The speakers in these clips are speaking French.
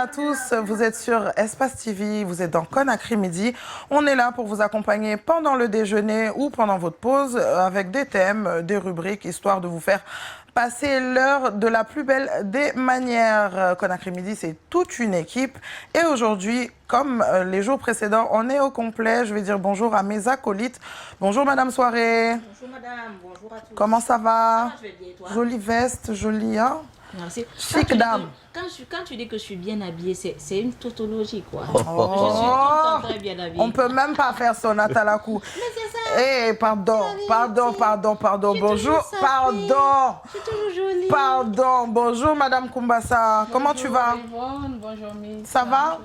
à tous, vous êtes sur Espace TV, vous êtes dans Conakry Midi. On est là pour vous accompagner pendant le déjeuner ou pendant votre pause avec des thèmes, des rubriques, histoire de vous faire passer l'heure de la plus belle des manières. Conakry Midi, c'est toute une équipe. Et aujourd'hui, comme les jours précédents, on est au complet. Je vais dire bonjour à mes acolytes. Bonjour Madame Soirée. Bonjour Madame, bonjour à tous. Comment ça va? Je vais bien, toi? Jolie veste, jolie, hein? Merci. Chic dame. Quand tu dis que je suis bien habillée, c'est une tautologie, quoi. Oh. Je suis tout le temps très bien habillée. On peut même pas faire sonate à la cou. Mais c'est ça. Eh, pardon. Bonjour, pardon. Je suis toujours jolie. Pardon, bonjour Madame Kumbasa. Comment tu vas? Yvonne, bonjour Miss. Ça va?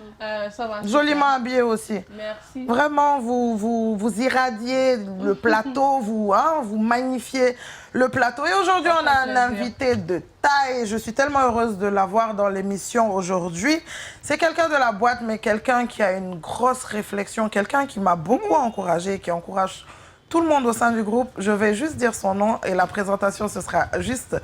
Ça va. Joliment habillée aussi. Merci. Vraiment, vous irradiez le plateau, vous magnifiez le plateau. Et aujourd'hui, on a un invité de taille. Je suis tellement heureuse de l'avoir dans l'émission aujourd'hui. C'est quelqu'un de la boîte, mais quelqu'un qui a une grosse réflexion, quelqu'un qui m'a beaucoup encouragée, qui encourage tout le monde au sein du groupe. Je vais juste dire son nom et la présentation, ce sera juste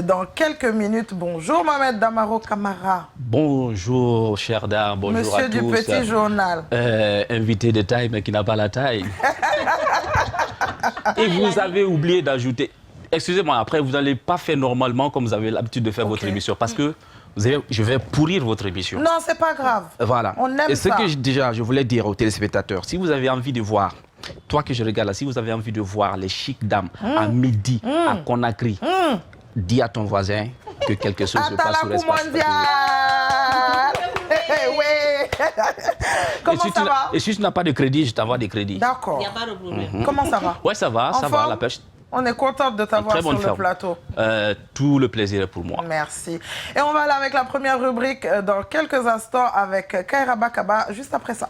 dans quelques minutes. Bonjour Mohamed Damaro Camara. Bonjour chère dame, bonjour Monsieur à tous. du Petit Journal. Invité de taille mais qui n'a pas la taille. Et vous avez oublié d'ajouter... Excusez-moi, après vous n'allez pas faire normalement comme vous avez l'habitude de faire votre émission parce que je vais pourrir votre émission. Non, c'est pas grave. Voilà. On aime et ce ça. que je voulais dire aux téléspectateurs, si vous avez envie de voir, toi que je regarde là, si vous avez envie de voir les chic dames à midi à Conakry, dis à ton voisin que quelque chose se passe sur l'espace. Comment ça va? Et si tu n'as pas de crédit, je t'envoie des crédits. D'accord. Il n'y a pas de problème. Comment ça va? Ouais, ça va, la pêche. On est contente de t'avoir sur le plateau. Tout le plaisir est pour moi. Merci. Et on va aller avec la première rubrique dans quelques instants avec Kairaba Kaba, juste après ça.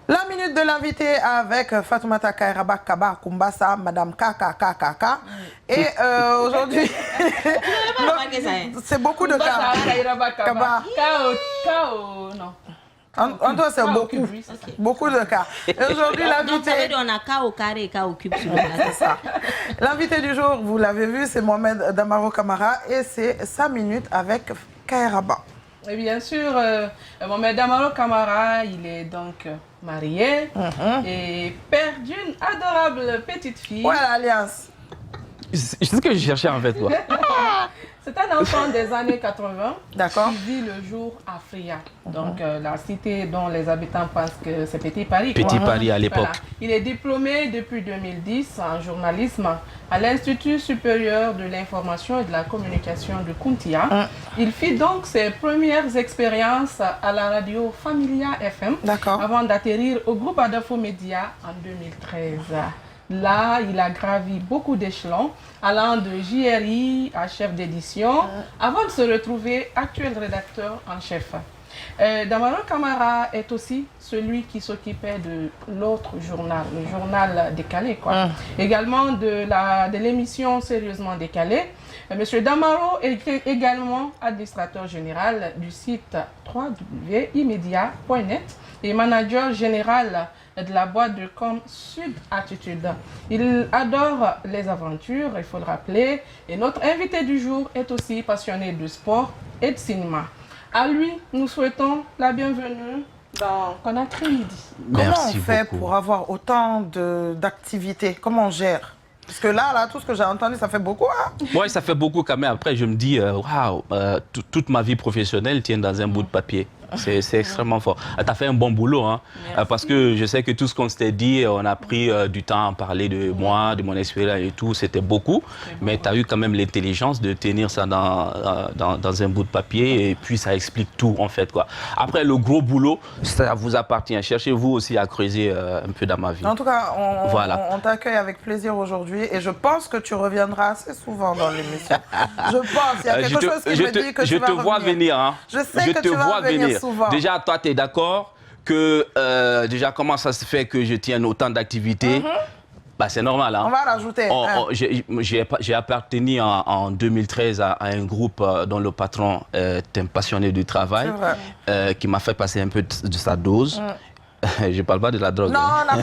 La minute de l'invité avec Fatoumata Kairaba Kaba Kumbasa, Madame KKKKK. Et aujourd'hui, c'est beaucoup de cas. Kaba. Kao, non. En toi, c'est beaucoup. Beaucoup de cas. Et aujourd'hui, l'invité... On a K au carré et K au cube sur le plateau. L'invité du jour, vous l'avez vu, c'est Mohamed Damaro Camara et c'est 5 minutes avec Kairaba. Et bien sûr, Mohamed Damaro Camara, il est donc marié et père d'une adorable petite fille. Ouais, l'alliance. C'est ce que je cherchais en fait, toi. C'est un enfant des années 80 qui vit le jour à Fria, donc la cité dont les habitants pensent que c'est Petit Paris. Petit Paris à l'époque. Voilà. Il est diplômé depuis 2010 en journalisme à l'Institut supérieur de l'information et de la communication de Kountia. Il fit donc ses premières expériences à la radio Familia FM avant d'atterrir au groupe Adafo Média en 2013. Là, il a gravi beaucoup d'échelons, allant de JRI à chef d'édition, avant de se retrouver actuel rédacteur en chef. Damaro Camara est aussi celui qui s'occupait de l'autre journal, le journal décalé, quoi. Également de l'émission Sérieusement décalée. Monsieur Damaro est également administrateur général du site www.imedia.net et manager général de la boîte de com Sud Attitude. Il adore les aventures, il faut le rappeler. Et notre invité du jour est aussi passionné de sport et de cinéma. À lui, nous souhaitons la bienvenue dans Conakry Midi. Comment on fait pour avoir autant d'activités? Comment on gère? Parce que là, tout ce que j'ai entendu, ça fait beaucoup. Hein? Oui, ça fait beaucoup quand même. Après, je me dis, waouh, toute ma vie professionnelle tient dans un bout de papier. C'est extrêmement fort. Tu as fait un bon boulot, hein, parce que je sais que tout ce qu'on s'était dit, on a pris du temps à parler de moi, de mon expérience et tout, c'était beaucoup. Mais tu as eu quand même l'intelligence de tenir ça dans un bout de papier et puis ça explique tout, en fait, quoi. Après, le gros boulot, ça vous appartient. Cherchez-vous aussi à creuser un peu dans ma vie. En tout cas, on t'accueille avec plaisir aujourd'hui et je pense que tu reviendras assez souvent dans l'émission. Je pense, il y a quelque chose qui me dit que tu vas revenir. Je te vois venir, hein. Je sais que tu vas venir souvent. Déjà, toi, tu es d'accord que, déjà, comment ça se fait que je tienne autant d'activités? Bah, c'est normal. Hein. On va rajouter. J'ai appartenu en 2013 à un groupe dont le patron est un passionné du travail, qui m'a fait passer un peu de sa dose. Je parle pas de la drogue. Non, hein. non,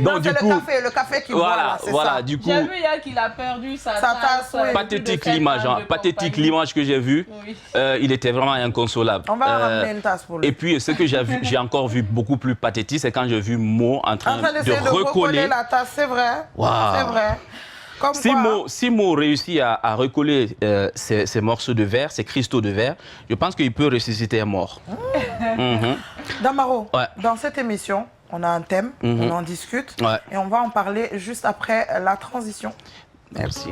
Donc, c'est du coup, le café qui boit, là, c'est voilà, ça. du coup, J'ai vu hier qu'il a perdu sa tasse, tasse. oui. pathétique l'image, hein, pathétique l'image que j'ai vue. Oui. Il était vraiment inconsolable. On va ramener une tasse pour lui. Et puis, ce que j'ai encore vu beaucoup plus pathétique, c'est quand j'ai vu Mo en train d'essayer de recoller. la tasse, c'est vrai. Wow. C'est vrai. Comme Si Mo réussit à recoller ces morceaux de verre, ces cristaux de verre, je pense qu'il peut ressusciter un mort. Damaro, Ouais. dans cette émission, on a un thème, on en discute, Ouais. et on va en parler juste après la transition. Merci.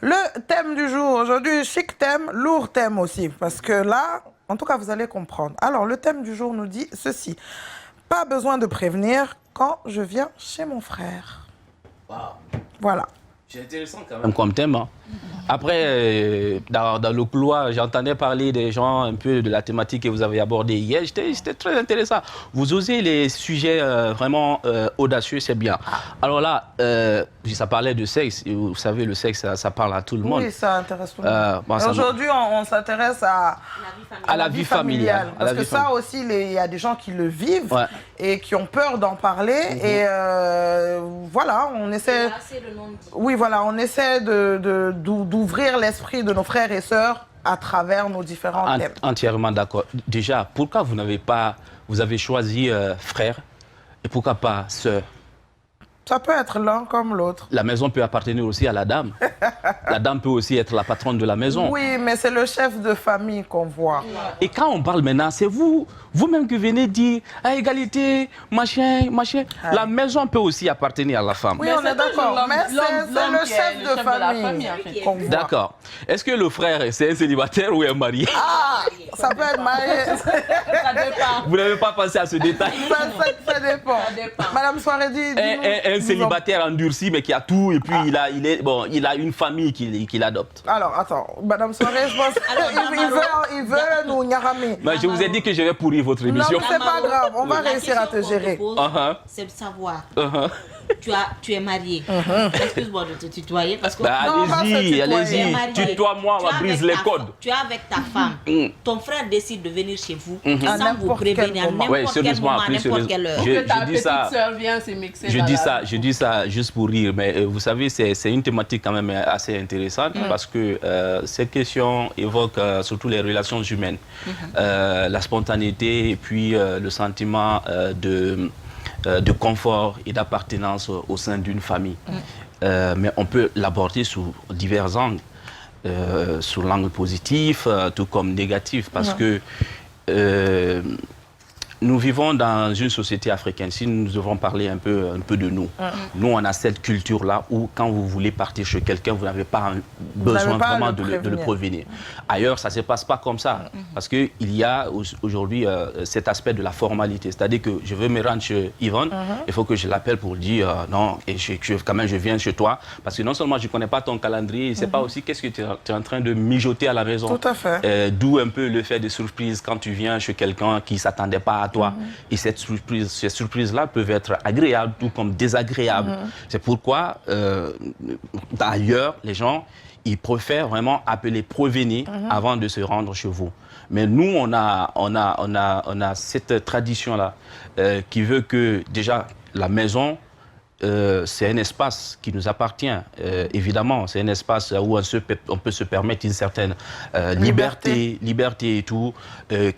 Le thème du jour, aujourd'hui, chic thème, lourd thème aussi, parce que là, en tout cas, vous allez comprendre. Alors, le thème du jour nous dit ceci. Pas besoin de prévenir quand je viens chez mon frère. Wow. Voilà. C'est intéressant quand même comme thème. Hein. Après, dans le couloir, j'entendais parler des gens un peu de la thématique que vous avez abordée hier. C'était très intéressant. Vous osez les sujets vraiment audacieux, c'est bien. Alors là, ça parlait de sexe. Et vous savez, le sexe, ça parle à tout le monde. Oui, ça intéresse tout le monde. Aujourd'hui, on s'intéresse à la vie familiale. Parce que ça aussi, il y a des gens qui le vivent et qui ont peur d'en parler. Et voilà, on essaie... Oui, voilà, on essaie d'ouvrir l'esprit de nos frères et sœurs à travers nos différents thèmes. Entièrement d'accord. Déjà, pourquoi vous avez choisi frère et pourquoi pas sœur? Ça peut être l'un comme l'autre. La maison peut appartenir aussi à la dame. La dame peut aussi être la patronne de la maison. Oui, mais c'est le chef de famille qu'on voit. Et quand on parle maintenant, c'est vous-même qui venez dire à égalité, machin. La maison peut aussi appartenir à la femme. Oui, on est d'accord. Mais c'est le chef de famille qu'on voit. D'accord. Est-ce que le frère, c'est un célibataire ou un marié? Ah, ça peut être marié. Ça dépend. Vous n'avez pas pensé à ce détail? Ça dépend. Madame Soiredi, un célibataire endurci, mais qui a tout, et puis il a une famille qu'il adopte. Alors, attends, Madame Soirée, je pense qu'il veut nous nyarami. Mais je vous ai dit que je vais pourrir votre émission. Non, c'est pas grave, on va réussir à te gérer. C'est de savoir. Tu es marié. Excuse-moi de te tutoyer parce que... allez-y, tutoie-moi, on va briser les codes. Tu es avec ta femme. Ton frère décide de venir chez vous sans vous n'importe prévenir à n'importe quel moment, à n'importe quelle heure. Je dis ça juste pour rire, mais vous savez, c'est une thématique quand même assez intéressante parce que cette question évoque surtout les relations humaines, la spontanéité et puis le sentiment de confort et d'appartenance au sein d'une famille. Mais on peut l'aborder sous divers angles, sous l'angle positif, tout comme négatif, parce que nous vivons dans une société africaine. Si nous devons parler un peu de nous, nous on a cette culture-là où quand vous voulez partir chez quelqu'un, vous n'avez pas besoin vraiment de le prévenir. Ailleurs, ça ne se passe pas comme ça. Parce qu'il y a aujourd'hui cet aspect de la formalité. C'est-à-dire que je veux me rendre chez Yvonne, il faut que je l'appelle pour dire non, et quand même je viens chez toi. Parce que non seulement je ne connais pas ton calendrier, je ne sais pas aussi qu'est-ce que tu es en train de mijoter à la maison. Tout à fait. D'où un peu le fait de surprise quand tu viens chez quelqu'un qui ne s'attendait pas à toi. Et ces surprises-là peuvent être agréables, tout comme désagréables. C'est pourquoi, d'ailleurs, les gens, ils préfèrent vraiment appeler prévenir avant de se rendre chez vous. Mais nous, on a cette tradition-là qui veut que, déjà, la maison, c'est un espace qui nous appartient, évidemment. C'est un espace où on peut se permettre une certaine liberté et tout.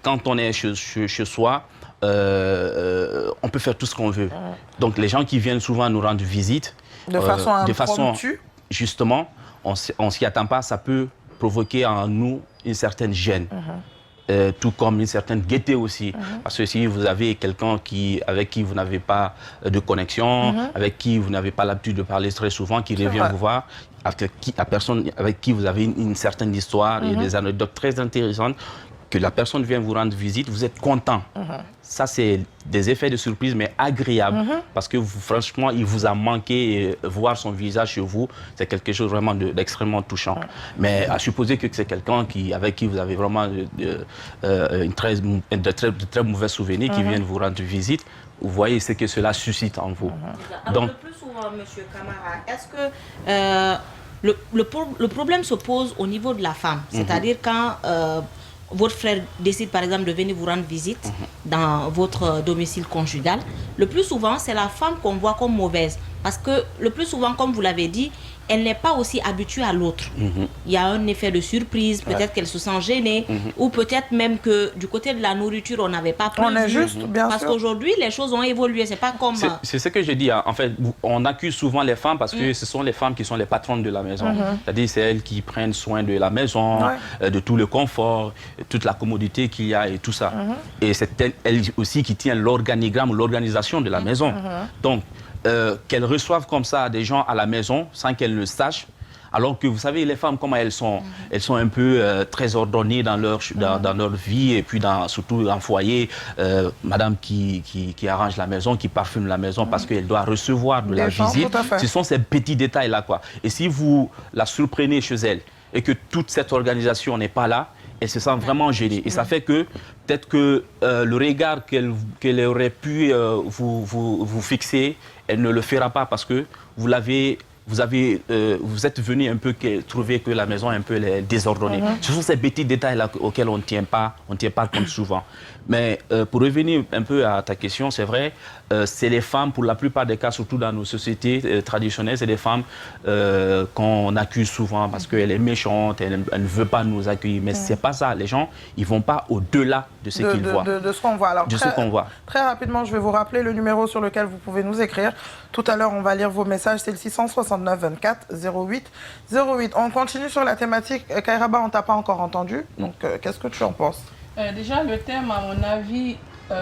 Quand on est chez soi, on peut faire tout ce qu'on veut. Donc les gens qui viennent souvent nous rendre visite, de façon justement, on ne s'y attend pas, ça peut provoquer en nous une certaine gêne. Tout comme une certaine gaieté aussi. Parce que si vous avez quelqu'un avec qui vous n'avez pas de connexion, avec qui vous n'avez pas l'habitude de parler très souvent, qui revient vous voir, avec personne avec qui vous avez une certaine histoire et des anecdotes très intéressantes, que la personne vient vous rendre visite, vous êtes content. Ça, c'est des effets de surprise, mais agréables. Parce que franchement, il vous a manqué. Et voir son visage chez vous, c'est quelque chose vraiment d'extrêmement touchant. Mais à supposer que c'est quelqu'un avec qui vous avez vraiment de très mauvais souvenirs, qui viennent vous rendre visite, vous voyez ce que cela suscite en vous. Alors, le plus souvent, M. Camara, est-ce que le problème se pose au niveau de la femme? C'est-à-dire quand votre frère décide par exemple de venir vous rendre visite dans votre domicile conjugal, le plus souvent c'est la femme qu'on voit comme mauvaise. Parce que le plus souvent, comme vous l'avez dit, elle n'est pas aussi habituée à l'autre. Il y a un effet de surprise, peut-être qu'elle se sent gênée, ou peut-être même que du côté de la nourriture, on n'avait pas prévu. On est juste, bien parce sûr. qu'aujourd'hui, les choses ont évolué, c'est pas comme... C'est ce que je dis. En fait, on accuse souvent les femmes parce que ce sont les femmes qui sont les patronnes de la maison. C'est-à-dire, c'est elles qui prennent soin de la maison, de tout le confort, toute la commodité qu'il y a et tout ça. Et c'est elle aussi qui tient l'organigramme, l'organisation de la maison. Donc, qu'elles reçoivent comme ça des gens à la maison sans qu'elles le sachent, alors que vous savez, les femmes, comment elles sont un peu très ordonnées dans leur vie, et puis surtout en foyer, madame qui arrange la maison, qui parfume la maison parce qu'elle doit recevoir de la visite. Ce sont ces petits détails-là, quoi. Et si vous la surprenez chez elle et que toute cette organisation n'est pas là, elle se sent vraiment gênée. Et ça fait que peut-être que le regard qu'elle aurait pu vous fixer, elle ne le fera pas parce que vous êtes venu un peu trouver que la maison est un peu désordonnée. Ce sont ces petits détails-là auxquels on ne tient pas compte souvent. Mais pour revenir un peu à ta question, c'est vrai, c'est les femmes, pour la plupart des cas, surtout dans nos sociétés traditionnelles, c'est des femmes qu'on accuse souvent parce qu'elle est méchante, elle ne veut pas nous accueillir. Mais ce n'est pas ça. Les gens, ils ne vont pas au-delà de ce qu'ils voient. De ce qu'on voit. Alors, de ce qu'on voit. Très rapidement, je vais vous rappeler le numéro sur lequel vous pouvez nous écrire. Tout à l'heure, on va lire vos messages. C'est le 669 24 08 08. On continue sur la thématique. Kairaba, on ne t'a pas encore entendu. Donc, qu'est-ce que tu en penses? Déjà, le thème, à mon avis,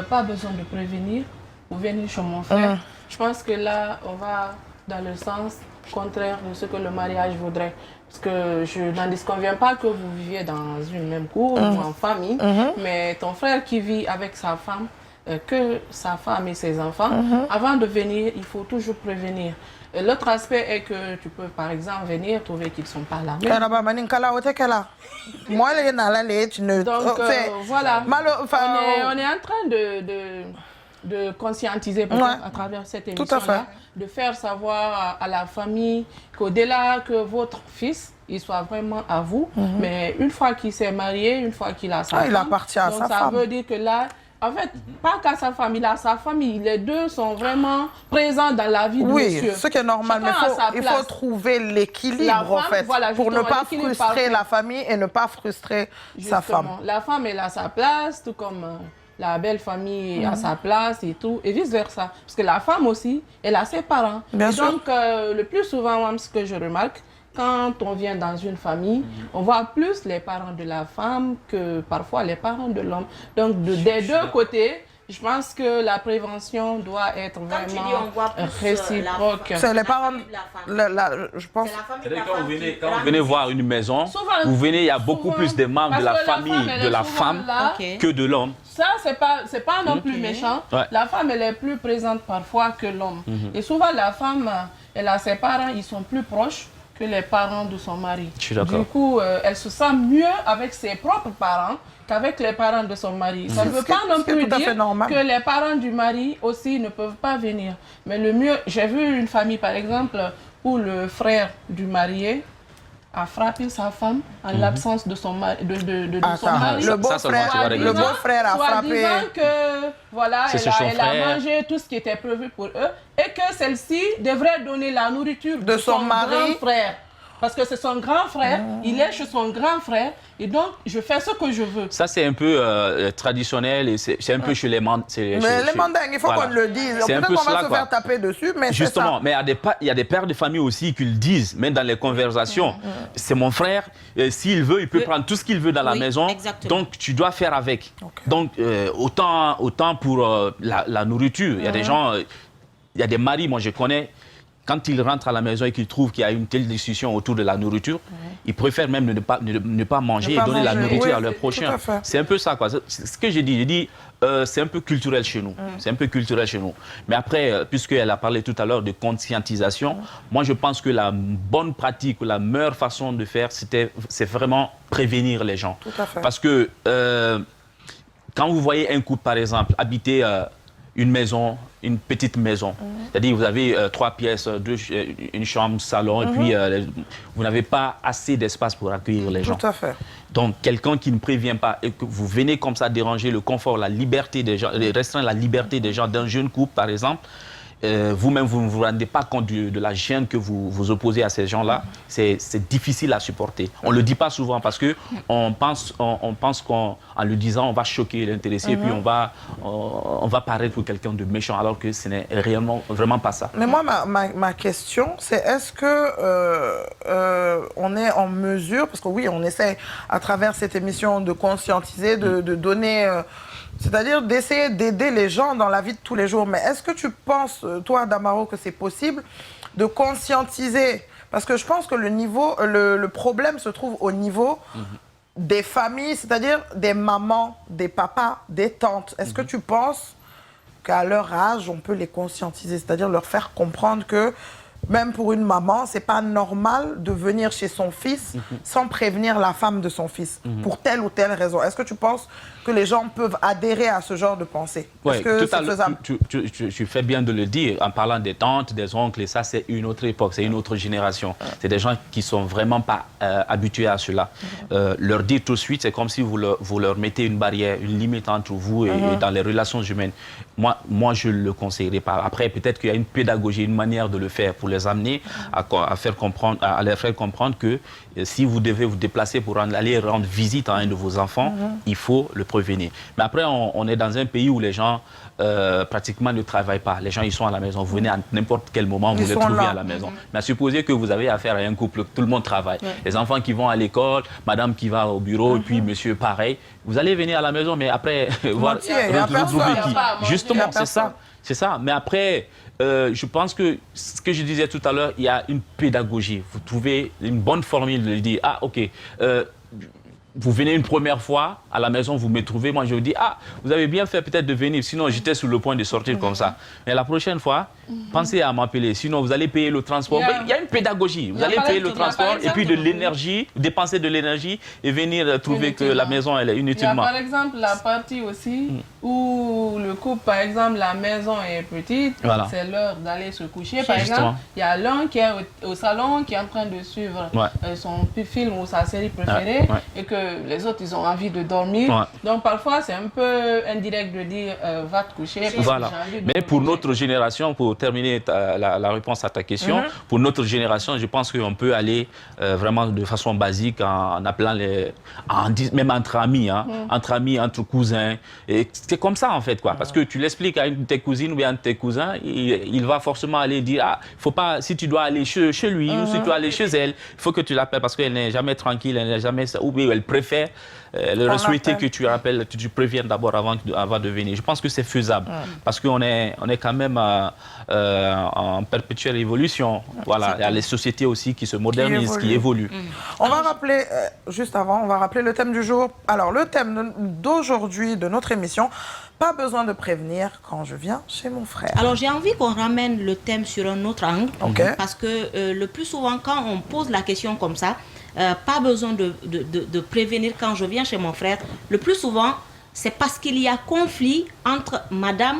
pas besoin de prévenir ou venir chez mon frère. Je pense que là, on va dans le sens contraire de ce que le mariage voudrait. Parce que je n'en disconviens pas que vous viviez dans une même cour ou en famille, mais ton frère qui vit avec sa femme, que sa femme et ses enfants, avant de venir, il faut toujours prévenir. L'autre aspect est que tu peux, par exemple, venir trouver qu'ils ne sont pas là. Donc, voilà. On est en train de conscientiser à travers cette émission-là, de faire savoir à la famille qu'au-delà que votre fils, il soit vraiment à vous, mais une fois qu'il s'est marié, une fois qu'il a sa femme, il appartient à sa femme. Ça veut dire que là, en fait, pas qu'à sa famille, il a sa famille. Les deux sont vraiment présents dans la vie de monsieur. Oui, ce qui est normal, mais il faut trouver l'équilibre, en fait, voilà, pour ne pas frustrer la famille et ne pas frustrer sa femme. La femme, elle a sa place, tout comme la belle famille a sa place et tout, et vice-versa. Parce que la femme aussi, elle a ses parents. Bien sûr. Donc, le plus souvent, ce que je remarque, quand on vient dans une famille, on voit plus les parents de la femme que parfois les parents de l'homme. Donc, des deux côtés, je pense que la prévention doit être vraiment réciproque. C'est les parents de je pense. Quand vous venez voir une maison, vous venez, il y a beaucoup plus de membres de la famille de la femme que de l'homme. Ça, c'est pas non plus méchant. La femme, elle est plus présente parfois que l'homme. Et souvent, la femme, elle a ses parents, ils sont plus proches que les parents de son mari. Du coup, elle se sent mieux avec ses propres parents qu'avec les parents de son mari. Ça ne veut pas non plus dire que les parents du mari aussi ne peuvent pas venir. Mais le mieux, j'ai vu une famille par exemple où le frère du marié a frappé sa femme en l'absence de son mari. Le beau-frère a frappé. Disant que voilà, elle a mangé tout ce qui était prévu pour eux et que celle-ci devrait donner la nourriture de son grand frère. Parce que c'est son grand frère, il est chez son grand frère, et donc je fais ce que je veux. Ça, c'est un peu traditionnel, et c'est un peu chez les mandingues. Mais les mandingues, il faut qu'on le dise. Peut-être qu'on va se faire taper dessus, mais justement, mais il y a des pères de famille aussi qui le disent, même dans les conversations. C'est mon frère, s'il veut, il peut prendre tout ce qu'il veut dans la maison, donc tu dois faire avec. Donc, autant pour la nourriture. Il y a des gens, il y a des maris, moi je connais, quand ils rentrent à la maison et qu'ils trouvent qu'il y a une telle discussion autour de la nourriture, ils préfèrent même ne pas manger et donner la nourriture à leur prochain. C'est un peu ça, quoi. C'est ce que j'ai dit. C'est un peu culturel chez nous. C'est un peu culturel chez nous. Mais après, puisqu'elle a parlé tout à l'heure de conscientisation, moi je pense que la bonne pratique, la meilleure façon de faire, c'est vraiment prévenir les gens. Tout à fait. Parce que quand vous voyez un couple, par exemple, habiter une maison, une petite maison, c'est-à-dire vous avez 3 pièces, une chambre, salon, et puis vous n'avez pas assez d'espace pour accueillir les gens. Tout à fait. Donc, quelqu'un qui ne prévient pas et que vous venez comme ça déranger le confort, la liberté des gens, restreindre la liberté des gens d'un jeune couple, par exemple, vous-même, vous ne vous rendez pas compte de la gêne que vous opposez à ces gens-là. C'est difficile à supporter. On ne le dit pas souvent parce qu'on pense qu'en le disant, on va choquer l'intéressé et puis on va paraître pour quelqu'un de méchant alors que ce n'est vraiment pas ça. Mais moi, ma question, c'est est-ce que on est en mesure, parce que oui, on essaie à travers cette émission de conscientiser, de donner... c'est-à-dire d'essayer d'aider les gens dans la vie de tous les jours. Mais est-ce que tu penses, toi, Damaro, que c'est possible de conscientiser? Parce que je pense que le problème se trouve au niveau des familles, c'est-à-dire des mamans, des papas, des tantes. Est-ce que tu penses qu'à leur âge, on peut les conscientiser? C'est-à-dire leur faire comprendre que même pour une maman, c'est pas normal de venir chez son fils sans prévenir la femme de son fils, pour telle ou telle raison. Est-ce que tu penses que les gens peuvent adhérer à ce genre de pensée? Oui, est-ce que c'est faisable? Tu fais bien de le dire en parlant des tantes, des oncles, et ça c'est une autre époque, c'est une autre génération. C'est des gens qui sont vraiment pas habitués à cela. Leur dire tout de suite, c'est comme si vous leur mettez une barrière, une limite entre vous et dans les relations humaines. Moi je ne le conseillerais pas. Après, peut-être qu'il y a une pédagogie, une manière de le faire pour les amener à leur faire comprendre que si vous devez vous déplacer pour aller rendre visite à un de vos enfants, il faut le prévenir. Mais après, on est dans un pays où les gens pratiquement ne travaillent pas. Les gens, ils sont à la maison. Vous venez à n'importe quel moment, vous les trouvez à la maison. Mais à supposer que vous avez affaire à un couple, tout le monde travaille. Les enfants qui vont à l'école, madame qui va au bureau, et puis monsieur pareil. Vous allez venir à la maison, mais après, voir retrouver qui. Justement, c'est ça. C'est ça. Mais après, je pense que ce que je disais tout à l'heure, il y a une pédagogie. Vous trouvez une bonne formule de dire, ah, ok, vous venez une première fois à la maison, vous me trouvez, moi je vous dis, ah, vous avez bien fait peut-être de venir, sinon j'étais sur le point de sortir comme ça. Mais la prochaine fois, pensez à m'appeler, sinon vous allez payer le transport. Il y a une pédagogie, vous allez payer le transport et puis de l'énergie, dépenser de l'énergie et venir trouver que la maison elle est inutilement. Il y a par exemple la partie aussi où le couple, par exemple, la maison est petite, c'est l'heure d'aller se coucher. Par exemple, il y a l'un qui est au salon qui est en train de suivre son film ou sa série préférée et que les autres, ils ont envie de dormir. Donc, parfois, c'est un peu indirect de dire va te coucher. Voilà. Mais pour notre génération, pour terminer la réponse à ta question, pour notre génération, je pense qu'on peut aller vraiment de façon basique en appelant même entre amis, entre cousins. Et c'est comme ça, en fait, quoi. Parce que tu l'expliques à une de tes cousines ou à un de tes cousins, il va forcément aller dire ah, faut pas, si tu dois aller chez lui ou si tu dois aller chez elle, il faut que tu l'appelles parce qu'elle n'est jamais tranquille, elle n'est jamais. Ou bien elle préfère le souhaiter que tu rappelles, que tu préviennes d'abord avant de venir. Je pense que c'est faisable parce qu'on est quand même en perpétuelle évolution. Voilà, il y a les sociétés aussi qui se modernisent, qui évoluent. On va rappeler, juste avant, on va rappeler le thème du jour. Alors, le thème d'aujourd'hui, de notre émission, pas besoin de prévenir quand je viens chez mon frère. Alors, j'ai envie qu'on ramène le thème sur un autre angle. Parce que le plus souvent, quand on pose la question comme ça, pas besoin de prévenir quand je viens chez mon frère. Le plus souvent, c'est parce qu'il y a conflit entre madame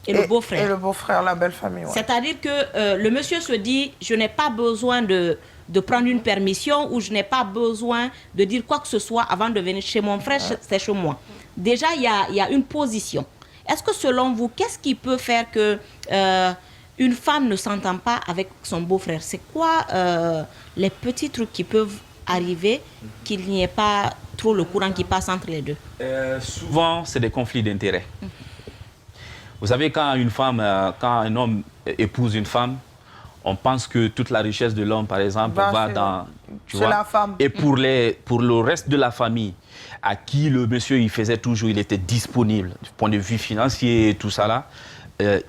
et le beau-frère. Et le beau-frère, la belle famille. C'est-à-dire que le monsieur se dit, je n'ai pas besoin de prendre une permission ou je n'ai pas besoin de dire quoi que ce soit avant de venir chez mon frère, c'est chez moi. Déjà, il y a une position. Est-ce que selon vous, qu'est-ce qui peut faire que une femme ne s'entend pas avec son beau-frère? C'est quoi les petits trucs qui peuvent arriver, qu'il n'y ait pas trop le courant qui passe entre les deux? Souvent, c'est des conflits d'intérêts. Vous savez, quand un homme épouse une femme, on pense que toute la richesse de l'homme, par exemple, va dans... la femme. Et pour le reste de la famille, à qui le monsieur il faisait toujours, il était disponible, du point de vue financier et tout ça là,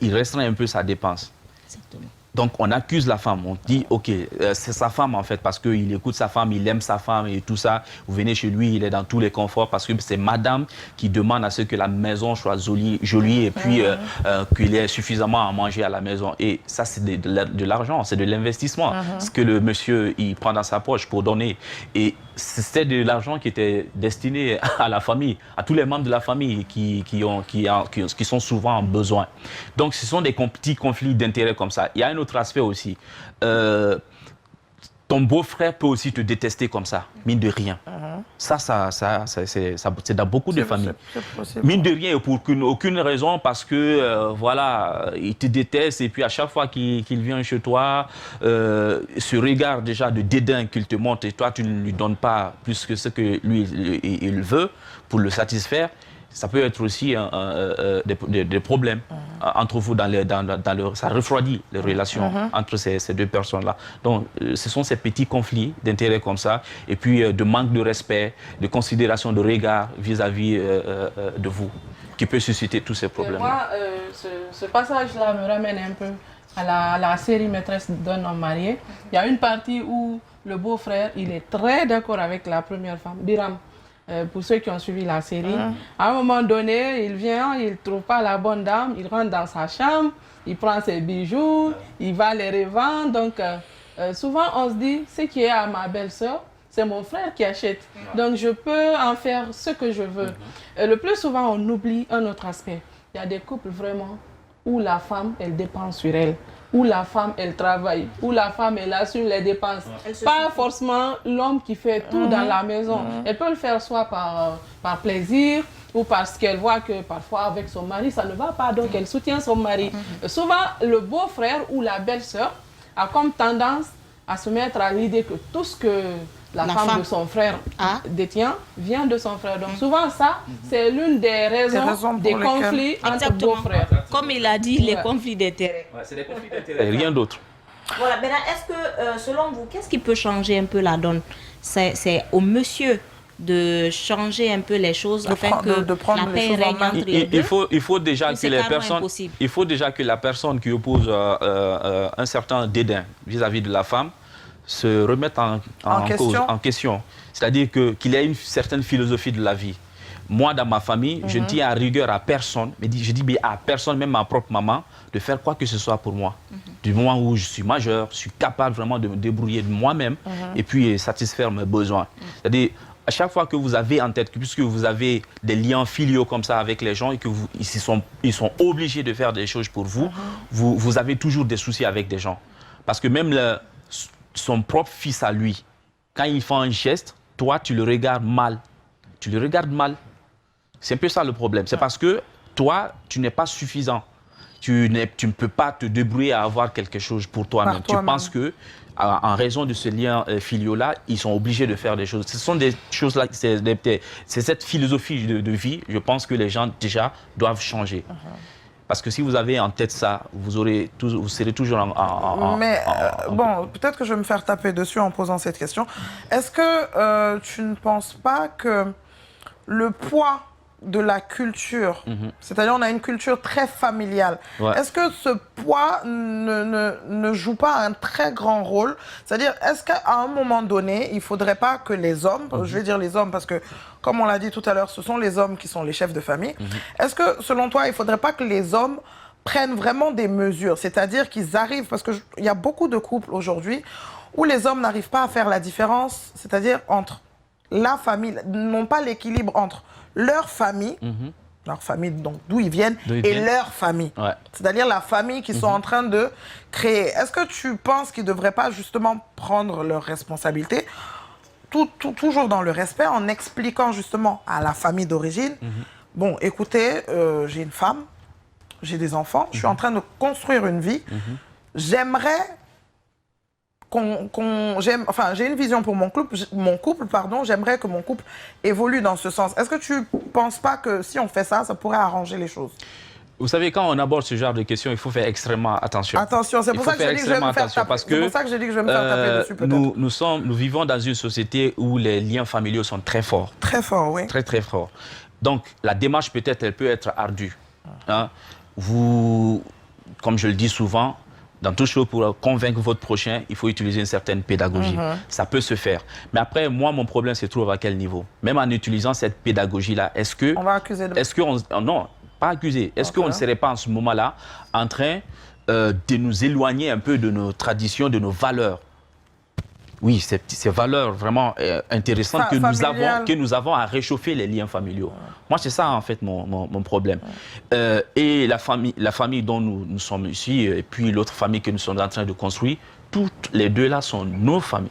il restreint un peu sa dépense. Exactement. Donc, on accuse la femme. On dit, OK, c'est sa femme, en fait, parce qu'il écoute sa femme, il aime sa femme et tout ça. Vous venez chez lui, il est dans tous les conforts parce que c'est madame qui demande à ce que la maison soit jolie et puis qu'il ait suffisamment à manger à la maison. Et ça, c'est de l'argent, c'est de l'investissement. Ce que le monsieur, il prend dans sa poche pour donner. Et c'était de l'argent qui était destiné à la famille, à tous les membres de la famille qui sont souvent en besoin. Donc, ce sont des petits conflits d'intérêts comme ça. Il y a un autre aspect aussi. Ton beau-frère peut aussi te détester comme ça, mine de rien. Ça, c'est dans beaucoup de familles. Mine de rien, et pour aucune raison, parce que, voilà, il te déteste et puis à chaque fois qu'il vient chez toi, ce regard déjà de dédain qu'il te montre et toi, tu ne lui donnes pas plus que ce que lui, il veut pour le satisfaire, ça peut être aussi des problèmes entre vous. Ça refroidit les relations entre ces deux personnes-là. Donc, ce sont ces petits conflits d'intérêts comme ça, et puis de manque de respect, de considération, de regard vis-à-vis de vous, qui peut susciter tous ces problèmes. Moi, ce passage-là me ramène un peu à la série Maîtresse d'un homme marié. Il y a une partie où le beau-frère, il est très d'accord avec la première femme, Biram. Pour ceux qui ont suivi la série, à un moment donné, il vient, il ne trouve pas la bonne dame, il rentre dans sa chambre, il prend ses bijoux, il va les revendre. Donc, souvent, on se dit, ce qui est à ma belle-sœur, c'est mon frère qui achète. Donc, je peux en faire ce que je veux. Le plus souvent, on oublie un autre aspect. Il y a des couples vraiment où la femme, elle dépend sur elle, où la femme, elle travaille, où la femme, elle assure les dépenses. Pas forcément l'homme qui fait tout dans la maison. Elle peut le faire soit par plaisir ou parce qu'elle voit que parfois avec son mari, ça ne va pas, donc elle soutient son mari. Souvent, le beau-frère ou la belle-sœur a comme tendance à se mettre à l'idée que tout ce que la femme de son frère détient vient de son frère. Donc souvent ça, c'est l'une des raisons des conflits entre beaux-frères. Comme il a dit, les conflits d'intérêts. C'est des conflits d'intérêts, rien d'autre. Voilà, maintenant, est-ce que, selon vous, qu'est-ce qui peut changer un peu la donne? C'est au monsieur de changer un peu les choses afin que la paix règne entre les deux. Il faut déjà que les personnes, il faut déjà que la personne qui oppose un certain dédain vis-à-vis de la femme se remette en question. C'est-à-dire qu'il y a une certaine philosophie de la vie. Moi, dans ma famille, je ne tiens à rigueur à personne, mais je dis à personne, même ma propre maman, de faire quoi que ce soit pour moi. Du moment où je suis majeur, je suis capable vraiment de me débrouiller de moi-même et puis satisfaire mes besoins. C'est-à-dire, à chaque fois que vous avez en tête, puisque vous avez des liens filiaux comme ça avec les gens et que ils sont obligés de faire des choses pour vous, vous avez toujours des soucis avec des gens. Parce que même son propre fils à lui, quand il fait un geste, toi, tu le regardes mal. Tu le regardes mal. C'est un peu ça le problème. C'est parce que toi, tu n'es pas suffisant. Tu ne peux pas te débrouiller à avoir quelque chose pour toi-même. Tu penses que, en raison de ce lien filiaux-là, ils sont obligés de faire des choses. Ce sont des choses-là, c'est cette philosophie de vie, je pense que les gens, déjà, doivent changer. Parce que si vous avez en tête ça, vous serez toujours bon, peut-être que je vais me faire taper dessus en posant cette question. Est-ce que tu ne penses pas que le poids de la culture, c'est-à-dire on a une culture très familiale, est-ce que ce poids ne joue pas un très grand rôle? C'est-à-dire, est-ce qu'à un moment donné, il ne faudrait pas que les hommes, je vais dire les hommes parce que, comme on l'a dit tout à l'heure, ce sont les hommes qui sont les chefs de famille, est-ce que, selon toi, il ne faudrait pas que les hommes prennent vraiment des mesures, c'est-à-dire qu'ils arrivent, parce qu'il y a beaucoup de couples aujourd'hui où les hommes n'arrivent pas à faire la différence, c'est-à-dire entre la famille, non pas l'équilibre entre leur famille, donc d'où ils viennent, et leur famille. C'est-à-dire la famille qu'ils sont en train de créer. Est-ce que tu penses qu'ils ne devraient pas justement prendre leurs responsabilités, toujours dans le respect, en expliquant justement à la famille d'origine, bon, écoutez, j'ai une femme, j'ai des enfants, je suis en train de construire une vie, j'aimerais j'ai une vision pour mon couple, j'aimerais que mon couple évolue dans ce sens. Est-ce que tu ne penses pas que si on fait ça, ça pourrait arranger les choses? Vous savez, quand on aborde ce genre de questions, il faut faire extrêmement attention. Attention, c'est pour ça que j'ai dit que je vais me faire taper. C'est pour ça que j'ai dit que je vais me faire taper dessus, peut-être. Nous vivons dans une société où les liens familiaux sont très forts. Très forts, oui. Très, très forts. Donc, la démarche, peut-être, elle peut être ardue. Hein? Vous, comme je le dis souvent, Dans toute chose, pour convaincre votre prochain, il faut utiliser une certaine pédagogie. Ça peut se faire. Mais après, moi, mon problème se trouve à quel niveau? Même en utilisant cette pédagogie-là, est-ce que... On va accuser de... Est-ce qu'on... Non, pas accuser. Est-ce qu'on ne serait pas en ce moment-là en train de nous éloigner un peu de nos traditions, de nos valeurs? Oui, ces valeurs vraiment intéressantes que nous avons à réchauffer les liens familiaux. Moi, c'est ça, en fait, mon problème. Et la famille dont nous sommes ici, et puis l'autre famille que nous sommes en train de construire, toutes les deux là sont nos familles.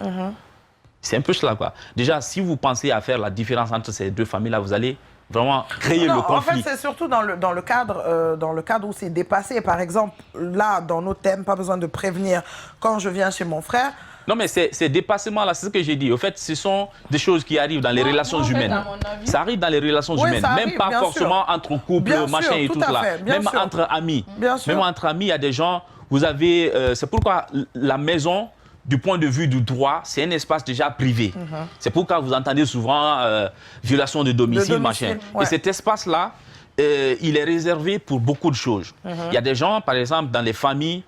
C'est un peu cela, quoi. Déjà, si vous pensez à faire la différence entre ces deux familles-là, vous allez vraiment créer le conflit. En fait, c'est surtout dans le cadre où c'est dépassé. Par exemple, là, dans nos thèmes, pas besoin de prévenir quand je viens chez mon frère. Non, mais ces dépassements-là, c'est ce que j'ai dit. Au fait, ce sont des choses qui arrivent dans les relations humaines. Ça arrive dans les relations humaines. Même pas forcément entre couples, machin et tout là. Même entre amis. Même entre amis, il y a des gens, vous avez... c'est pourquoi la maison, du point de vue du droit, c'est un espace déjà privé. C'est pourquoi vous entendez souvent violation de domicile, machin. Et cet espace-là, il est réservé pour beaucoup de choses. Il y a des gens, par exemple, dans les familles,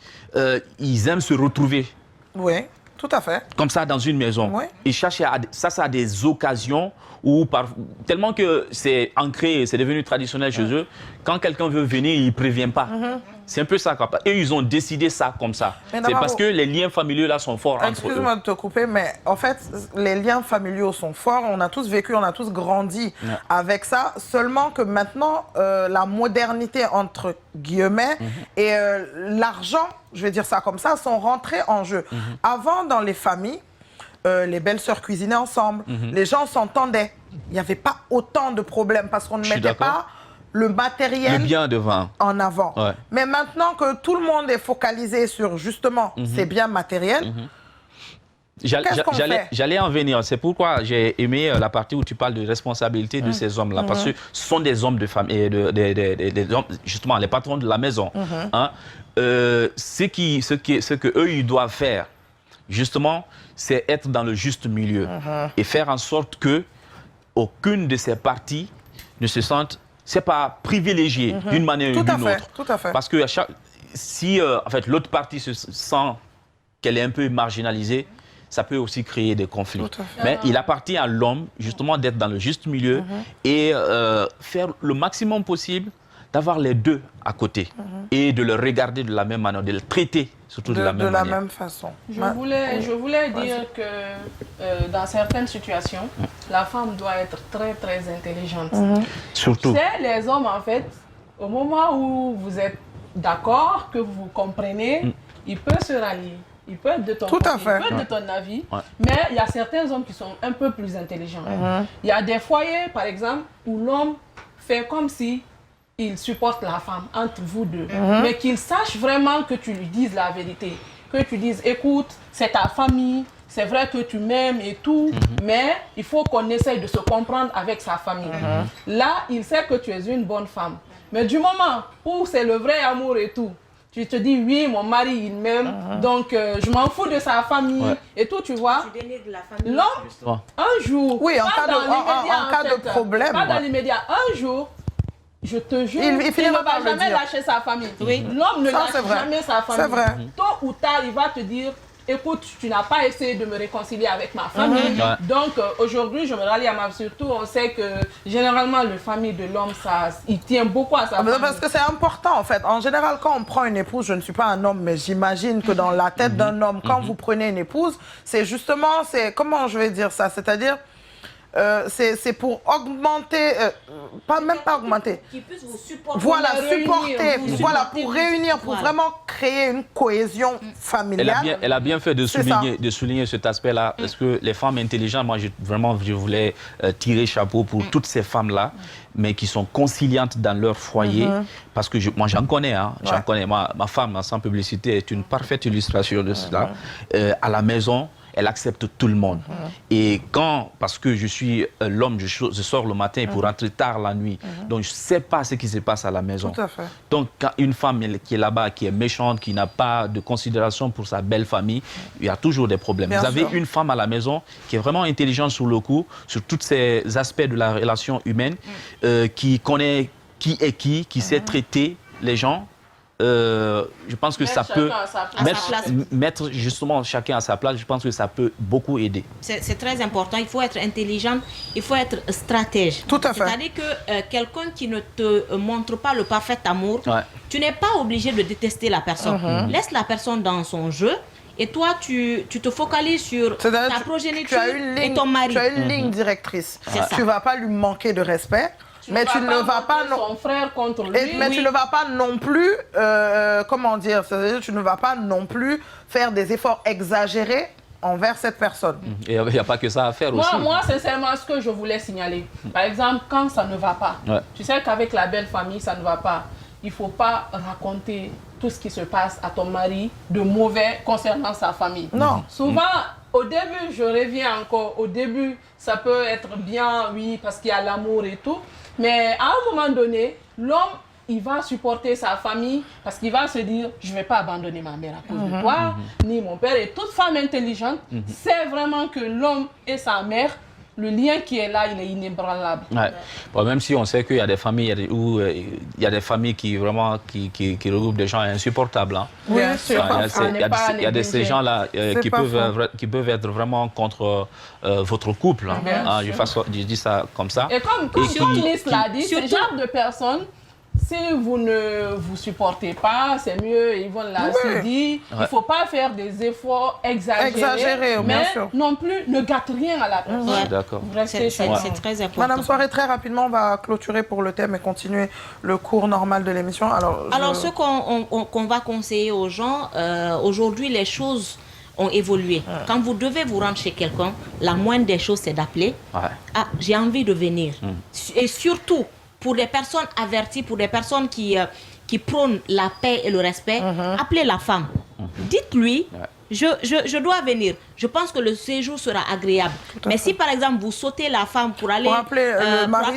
ils aiment se retrouver. Oui. Tout à fait. Comme ça, dans une maison. Oui. Ils cherchent ça a des occasions où, tellement que c'est ancré, c'est devenu traditionnel chez eux, quand quelqu'un veut venir, ils ne préviennent pas. C'est un peu ça. Et ils ont décidé ça comme ça. C'est parce que les liens familiaux là sont forts entre eux. Excuse-moi de te couper, mais en fait, les liens familiaux sont forts. On a tous vécu, on a tous grandi avec ça. Seulement que maintenant, la modernité, entre guillemets, et l'argent, je vais dire ça comme ça, sont rentrés en jeu. Avant, dans les familles, les belles-sœurs cuisinaient ensemble, les gens s'entendaient. Il n'y avait pas autant de problèmes parce qu'on ne mettait pas le matériel en avant. Ouais. Mais maintenant que tout le monde est focalisé sur justement ces biens matériels, j'allais en venir. C'est pourquoi j'ai aimé la partie où tu parles de responsabilité de ces hommes-là. Parce que ce sont des hommes de famille, des hommes, justement, les patrons de la maison. Ce que eux ils doivent faire, justement, c'est être dans le juste milieu et faire en sorte que aucune de ces parties ne se sente, c'est pas privilégiée d'une manière ou d'une autre. Tout à fait. Parce que si en fait l'autre partie se sent qu'elle est un peu marginalisée, ça peut aussi créer des conflits. Mais il appartient à l'homme justement d'être dans le juste milieu et faire le maximum possible d'avoir les deux à côté et de le regarder de la même manière, de le traiter surtout de la même manière. De la même façon. Je voulais dire que dans certaines situations, la femme doit être très, très intelligente. Surtout. C'est les hommes, en fait, au moment où vous êtes d'accord, que vous comprenez, il peut se rallier. Il peut être de ton côté, il peut être de ton avis, mais il y a certains hommes qui sont un peu plus intelligents. Il y a des foyers, par exemple, où l'homme fait comme si il supporte la femme entre vous deux, mais qu'il sache vraiment que tu lui dises la vérité, que tu dises, écoute, c'est ta famille, c'est vrai que tu m'aimes et tout, mais il faut qu'on essaye de se comprendre avec sa famille. Là, il sait que tu es une bonne femme, mais du moment où c'est le vrai amour et tout, tu te dis, oui, mon mari, il m'aime, donc je m'en fous de sa famille et tout, tu vois. L'homme, un jour, oui, en cas de problème, pas dans l'immédiat, un jour, je te jure, il ne va jamais lâcher sa famille. L'homme ne lâche jamais sa famille. C'est vrai. Tôt ou tard, il va te dire, écoute, tu n'as pas essayé de me réconcilier avec ma famille. Donc, aujourd'hui, je me rallie à ma... Surtout, on sait que, généralement, la famille de l'homme, il tient beaucoup à sa famille. Parce que c'est important, en fait. En général, quand on prend une épouse, je ne suis pas un homme, mais j'imagine que dans la tête d'un homme, quand vous prenez une épouse, c'est justement, comment je vais dire ça? C'est-à-dire, c'est pour augmenter, même pas augmenter. Qui puisse vous supporter. Voilà, pour réunir, pour vraiment créer une cohésion familiale. Elle a bien fait de souligner cet aspect-là, parce que les femmes intelligentes, moi, je voulais tirer chapeau pour toutes ces femmes-là, mais qui sont conciliantes dans leur foyer, parce que moi, j'en connais, j'en connais. Ma femme, sans publicité, est une parfaite illustration de cela. À la maison, elle accepte tout le monde. Et parce que je suis l'homme, je sors le matin pour rentrer tard la nuit. Donc, je ne sais pas ce qui se passe à la maison. Tout à fait. Donc, quand une femme qui est là-bas, qui est méchante, qui n'a pas de considération pour sa belle famille, il y a toujours des problèmes. Vous avez une femme à la maison qui est vraiment intelligente sur le coup, sur tous ces aspects de la relation humaine, qui connaît qui est qui sait traiter les gens je pense que ça peut chacun à sa place. mettre justement chacun à sa place. Je pense que ça peut beaucoup aider. C'est très important. Il faut être intelligent, il faut être stratège. Tout à fait. C'est-à-dire que quelqu'un qui ne te montre pas le parfait amour, Ouais. tu n'es pas obligé de détester la personne. Laisse la personne dans son jeu. Et toi, tu te focalises sur C'est-à-dire, ta progéniture tu as une ligne, et ton mari. Tu as une ligne directrice. C'est ça. Tu ne vas pas lui manquer de respect, mais tu ne vas pas... son frère contre lui. Mais tu ne vas pas non plus, comment dire, c'est-à-dire tu ne vas pas non plus faire des efforts exagérés envers cette personne. Et il n'y a pas que ça à faire aussi. Moi, sincèrement, ce que je voulais signaler, par exemple, quand ça ne va pas, tu sais qu'avec la belle famille, ça ne va pas. Il ne faut pas raconter tout ce qui se passe à ton mari de mauvais concernant sa famille. Non. Souvent, au début, je reviens encore, au début, ça peut être bien, oui, parce qu'il y a l'amour et tout. Mais à un moment donné, l'homme, il va supporter sa famille parce qu'il va se dire, je ne vais pas abandonner ma mère à cause de toi, ni mon père. Et toute femme intelligente sait vraiment que l'homme et sa mère, le lien qui est là, il est inébranlable. Ouais. Bon, même si on sait qu'il y a des familles où il y a des familles qui vraiment qui regroupent des gens insupportables. Hein. Oui, Bien sûr. Il y a ces gens-là qui peuvent être vraiment contre votre couple. Hein. Hein, je dis ça comme ça. Et comme Miss l'a dit, ce genre de personnes, si vous ne vous supportez pas, c'est mieux, Yvonne l'a aussi dit, il ne faut pas faire des efforts exagérés, bien mais sûr. non plus ne gâte rien à la personne. Ouais. D'accord. Vous restez C'est chez très important. Madame Soirée, très rapidement, on va clôturer pour le thème et continuer le cours normal de l'émission. Alors, ce qu'on va conseiller aux gens, aujourd'hui, les choses ont évolué. Quand vous devez vous rendre chez quelqu'un, la moindre des choses, c'est d'appeler. Ouais. Ah, j'ai envie de venir. Et surtout, pour des personnes averties, pour des personnes qui prônent la paix et le respect, appelez la femme. Dites-lui, je dois venir. Je pense que le séjour sera agréable. Mais si, par exemple, vous sautez la femme pour aller appeler le mari,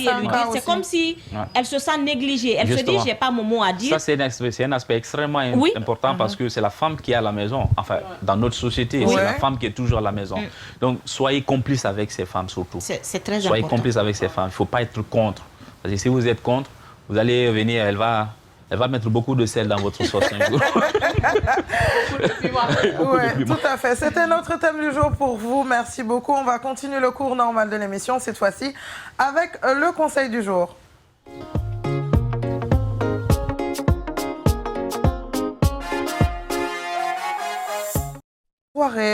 et lui dire, c'est comme si elle se sent négligée. Elle Justement. se dit, j'ai pas mon mot à dire. Ça, c'est un aspect extrêmement important parce que c'est la femme qui est à la maison. Enfin, dans notre société, c'est la femme qui est toujours à la maison. Donc, soyez complices avec ces femmes surtout. C'est très important. Soyez complices avec ces femmes. Il ne faut pas être contre. Parce que si vous êtes contre, vous allez venir, elle va mettre beaucoup de sel dans votre sauce un jour. Oui, tout à fait. C'était notre thème du jour pour vous. Merci beaucoup. On va continuer le cours normal de l'émission, cette fois-ci, avec le conseil du jour.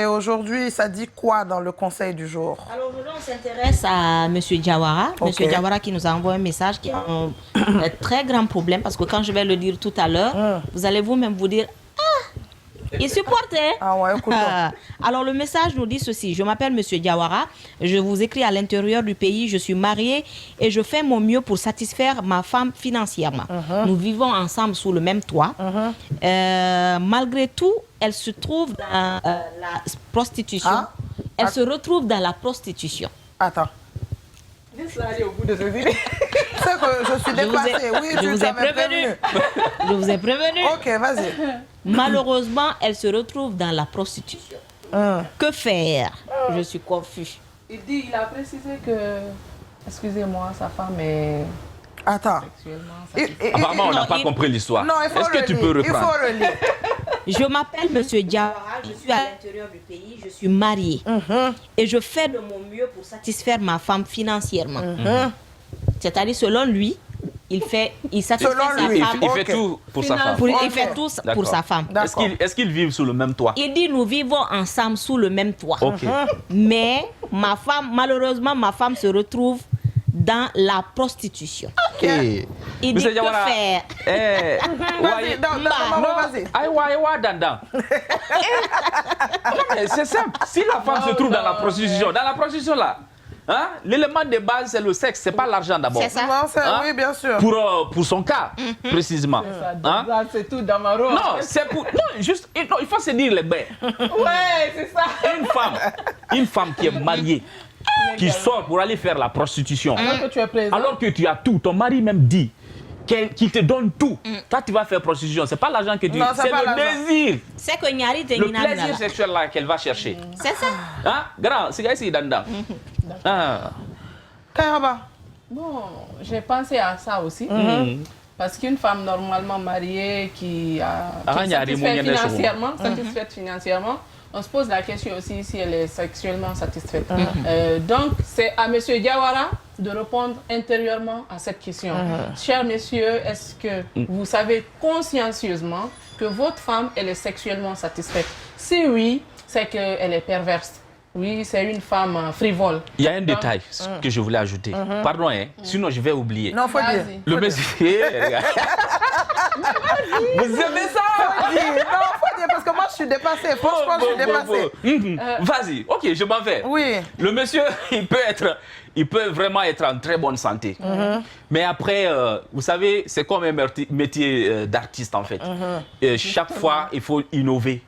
Aujourd'hui, ça dit quoi dans le conseil du jour? Alors aujourd'hui, on s'intéresse à M. Diawara. Ok. M. Diawara qui nous a envoyé un message qui a un très grand problème parce que quand je vais le dire tout à l'heure, vous allez vous-même vous dire « Ah, il supporte, hein ?» Ah ouais, écoute. Alors le message nous dit ceci. Je m'appelle M. Diawara. Je vous écris à l'intérieur du pays. Je suis mariée et je fais mon mieux pour satisfaire ma femme financièrement. Nous vivons ensemble sous le même toit. Malgré tout, elle se trouve dans la prostitution. Ah. Elle se retrouve dans la prostitution. Attends. Laisse aller au bout de ce dîner. Tu sais que je suis déplacée. Oui, je tu vous ai t'avais prévenu. Je vous ai prévenu. Ok, vas-y. Malheureusement, elle se retrouve dans la prostitution. Que faire? Je suis confus. Il a précisé que, excusez-moi, sa femme est Attends. sexuellement Apparemment, on n'a non, pas il- compris l'histoire. Non, il faut Est-ce que le tu lire. peux Il faut reprendre? le lire. Je m'appelle M. Diawara, je suis à l'intérieur du pays, je suis mariée. Et je fais de mon mieux pour satisfaire ma femme financièrement. C'est-à-dire, selon lui, il satisfait Selon sa lui. femme. Il fait Ok. tout pour sa femme. Il fait tout pour D'accord. sa femme. D'accord. Est-ce qu'ils vivent sous le même toit? Il dit, nous vivons ensemble sous le même toit. Ok. Mais ma femme, malheureusement, ma femme se retrouve dans la prostitution. Ok. Il dit, Monsieur que Diawara, faire? Vas-y, maman, vas-y. Aïwa, Danda. Non, mais c'est simple. Si la femme se trouve dans la prostitution là, hein, l'élément de base, c'est le sexe, c'est pas l'argent d'abord. C'est ça. Non, Hein? oui, bien sûr. Pour son cas, précisément. Hein? C'est tout dans ma robe. Non, c'est pour. Non, juste. Non, il faut se dire les bains. Ouais, c'est ça. Une femme qui est mariée, qui sort pour aller faire la prostitution, Alors que tu es présent. alors que tu as tout, ton mari même dit qu'il te donne tout. Toi, tu vas faire prostitution. C'est pas l'argent que tu. Non, c'est C'est pas le l'argent. désir, C'est que Nyari te le Nina plaisir Nala. sexuel là qu'elle va chercher. C'est ça. Hein? Grand, c'est ici, Danda. Ah. Kairaba. Bon, j'ai pensé à ça aussi. Parce qu'une femme normalement mariée qui est satisfaite financièrement, on se pose la question aussi si elle est sexuellement satisfaite. Donc, c'est à M. Diawara de répondre intérieurement à cette question. Chers messieurs, est-ce que vous savez consciencieusement que votre femme, elle est sexuellement satisfaite? Si oui, c'est qu'elle est perverse. Oui, c'est une femme frivole. Il y a un détail que je voulais ajouter. Pardon, hein, sinon je vais oublier. Non, faut dire. Le monsieur... Vous aimez ça? Faut dire. Non, faut dire, parce que moi, je suis dépassée. Franchement, je suis dépassée. Vas-y, ok, je m'en vais. Oui. Le monsieur, il peut vraiment être en très bonne santé. Mais après, vous savez, c'est comme un métier d'artiste, en fait. Chaque fois, il faut innover.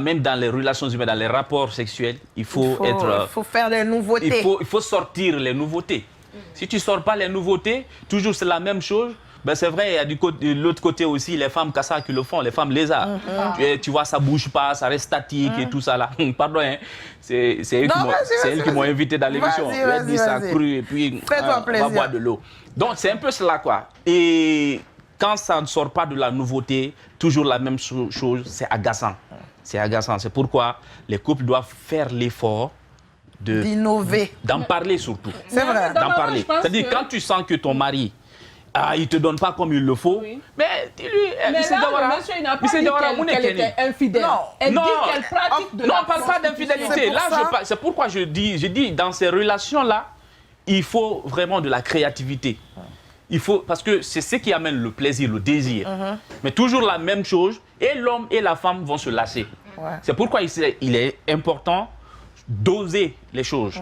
Même dans les relations humaines, dans les rapports sexuels, il faut faire des nouveautés. Il faut sortir les nouveautés. Si tu ne sors pas les nouveautés, toujours c'est la même chose. Ben c'est vrai, il y a de l'autre côté aussi les femmes Kassa qui le font, les femmes lézards. Tu vois, ça ne bouge pas, ça reste statique et tout ça là. Pardon, hein. C'est elles qui m'ont invité dans l'émission. Elles disent ça cru et puis on va boire de l'eau. Donc c'est un peu cela quoi. Et quand ça ne sort pas de la nouveauté, toujours la même chose, c'est agaçant. C'est agaçant. C'est pourquoi les couples doivent faire l'effort d'innover. D'en parler surtout. C'est vrai. D'en parler. C'est-à-dire quand tu sens que ton mari, il ne te donne pas comme il le faut, mais dis-lui... Mais là, le monsieur, il n'a pas dit qu'elle était infidèle. Non. Elle dit qu'elle pratique de la on ne parle pas d'infidélité. Là, c'est pourquoi je dis, dans ces relations-là, il faut vraiment de la créativité. Il faut, parce que c'est ce qui amène le plaisir, le désir. Mais toujours la même chose, et l'homme et la femme vont se lasser. C'est pourquoi il est important d'oser les choses.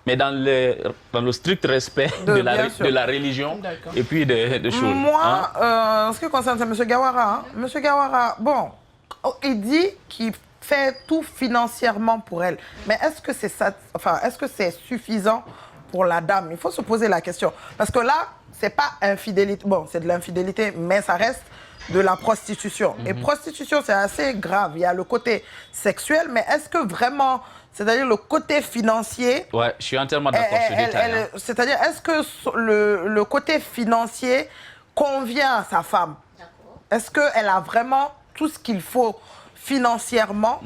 Mais dans le strict respect de la religion et puis de choses. Moi, en ce qui concerne M. Gawara, M. Gawara, bon, il dit qu'il fait tout financièrement pour elle. Mais est-ce que c'est suffisant pour la dame? Il faut se poser la question. Parce que là, c'est pas infidélité. Bon, c'est de l'infidélité, mais ça reste de la prostitution. Et prostitution, c'est assez grave. Il y a le côté sexuel, mais est-ce que vraiment, c'est-à-dire le côté financier... Ouais, je suis entièrement d'accord sur ce détail. C'est-à-dire, est-ce que le côté financier convient à sa femme? Est-ce qu'elle a vraiment tout ce qu'il faut financièrement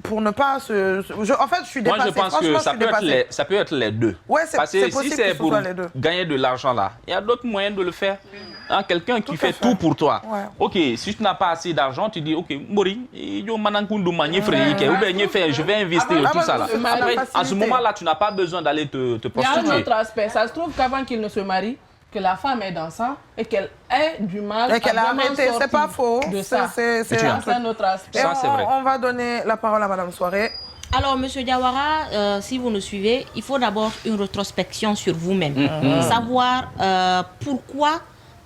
pour ne pas se... en fait, je suis dépassée. Moi, je pense que ça peut être les deux. Ouais, c'est possible si c'est pour gagner de l'argent là, il y a d'autres moyens de le faire. Quelqu'un qui fait tout pour toi. Ok, si tu n'as pas assez d'argent, tu dis, ok, Mori, je vais investir tout ça là. Après, à ce moment-là, tu n'as pas besoin d'aller te prostituer. Il y a un autre aspect. Ça se trouve qu'avant qu'il ne se marie, que la femme est dans ça et qu'elle ait du mal et qu'elle a arrêté, c'est pas faux. C'est un autre aspect. Ça, c'est vrai. On va donner la parole à Madame Soirée. Alors, Monsieur Diawara, si vous nous suivez, il faut d'abord une rétrospection sur vous-même. Savoir pourquoi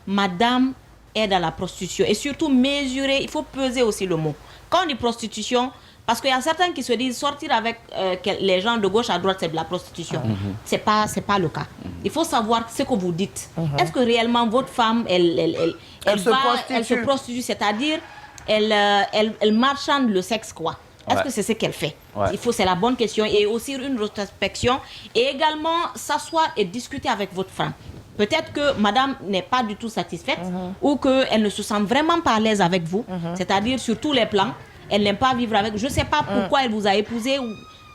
Madame est dans la prostitution. Et surtout mesurer, il faut peser aussi le mot. Quand on dit prostitution, parce qu'il y a certains qui se disent sortir avec les gens de gauche à droite, c'est de la prostitution. C'est pas le cas. Il faut savoir ce que vous dites. Est-ce que réellement votre femme, elle se prostitue, c'est-à-dire elle marchande le sexe quoi? Est-ce que c'est ce qu'elle fait? C'est la bonne question. Et aussi une rétrospection. Et également s'asseoir et discuter avec votre femme. Peut-être que madame n'est pas du tout satisfaite ou qu'elle ne se sent vraiment pas à l'aise avec vous. C'est-à-dire sur tous les plans. Elle n'aime pas vivre avec. Je ne sais pas pourquoi elle vous a épousé.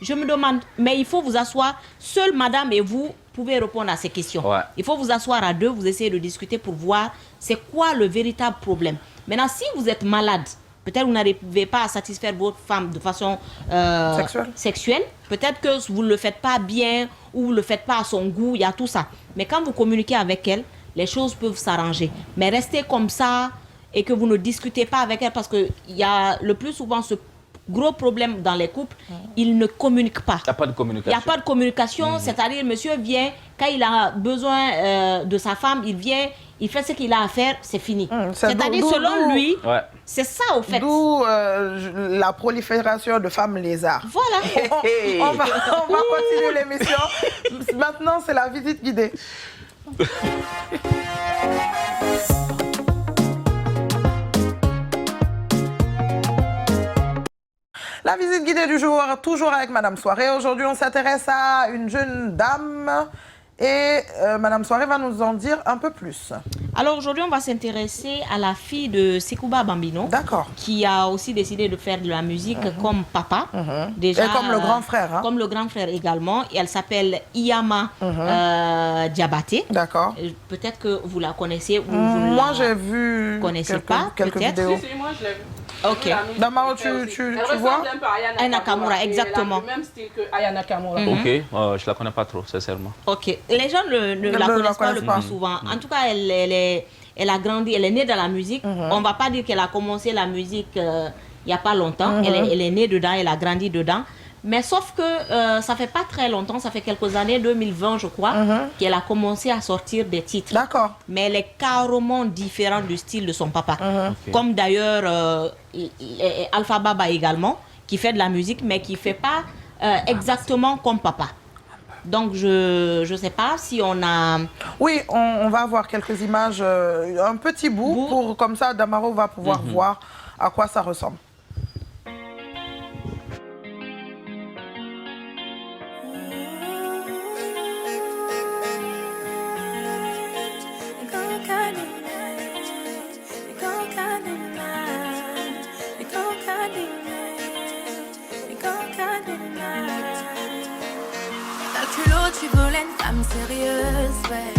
Je me demande. Mais il faut vous asseoir. Seule madame et vous pouvez répondre à ces questions. Il faut vous asseoir à deux. Vous essayez de discuter pour voir c'est quoi le véritable problème. Maintenant, si vous êtes malade, peut-être vous n'arrivez pas à satisfaire votre femme de façon sexuelle. Peut-être que vous ne le faites pas bien ou vous ne le faites pas à son goût. Il y a tout ça. Mais quand vous communiquez avec elle, les choses peuvent s'arranger. Mais rester comme ça et que vous ne discutez pas avec elle parce qu'il y a le plus souvent ce gros problème dans les couples, ils ne communiquent pas. Il n'y a pas de communication. Il n'y a pas de communication, c'est-à-dire monsieur vient, quand il a besoin de sa femme, il vient, il fait ce qu'il a à faire, c'est fini. C'est-à-dire selon lui, c'est ça au fait. D'où la prolifération de femmes lézards. Voilà. On va continuer l'émission. Maintenant, c'est la visite guidée. La visite guidée du jour, toujours avec Madame Soirée. Aujourd'hui, on s'intéresse à une jeune dame Et Madame Soirée va nous en dire un peu plus. Alors aujourd'hui, on va s'intéresser à la fille de Sekouba Bambino. D'accord. Qui a aussi décidé de faire de la musique comme papa. Déjà, et comme le grand frère. Hein. Comme le grand frère également. Et elle s'appelle Iyama Diabaté. D'accord. Peut-être que vous la connaissez ou vous moi, j'ai vu quelques vidéos. Si, moi, je l'ai vu. Ok. Damaro, tu vois un peu à Aya Nakamura, exactement. Le même style que Aya Nakamura. Ok, je la connais pas trop, sincèrement. Ok. Les gens ne la connaissent pas le plus souvent. En tout cas, elle a grandi, elle est née dans la musique. On ne va pas dire qu'elle a commencé la musique il n'y a pas longtemps. Elle est née dedans, elle a grandi dedans. Mais sauf que ça fait pas très longtemps, ça fait quelques années, 2020 je crois, qu'elle a commencé à sortir des titres. D'accord. Mais elle est carrément différente du style de son papa. Okay. Comme d'ailleurs Alpha Baba également, qui fait de la musique, mais qui ne fait pas exactement comme papa. Donc je ne sais pas si on a... Oui, on va voir quelques images, un petit bout, pour comme ça Damaro va pouvoir voir à quoi ça ressemble. Tu voulais une femme sérieuse, ouais.